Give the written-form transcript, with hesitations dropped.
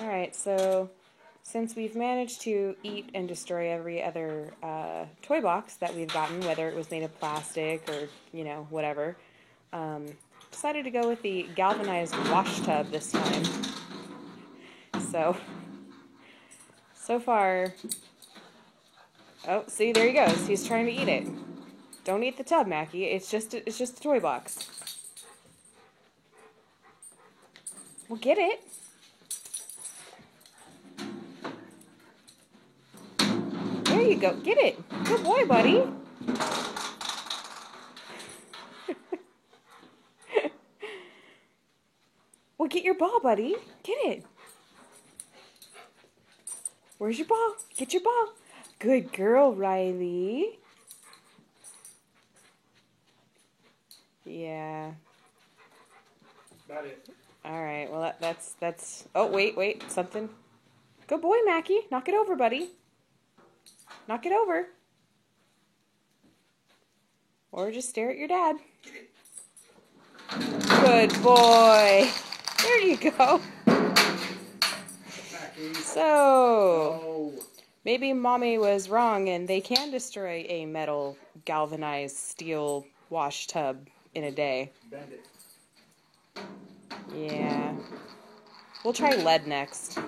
Alright, so since we've managed to eat and destroy every other toy box that we've gotten, whether it was made of plastic or, you know, whatever, decided to go with the galvanized wash tub this time. So far... Oh, see, there he goes. He's trying to eat it. Don't eat the tub, Mackie. It's just a toy box. Well, get it. There you go. Get it. Good boy, buddy. Well, get your ball, buddy. Get it. Where's your ball? Get your ball. Good girl, Riley. Yeah. About it. Alright, well, that's... Oh, wait. Something. Good boy, Mackie. Knock it over, buddy. Knock it over. Or just stare at your dad. Good boy. There you go. So, maybe Mommy was wrong and they can destroy a metal, galvanized steel wash tub in a day. Bend it. Yeah. We'll try lead next.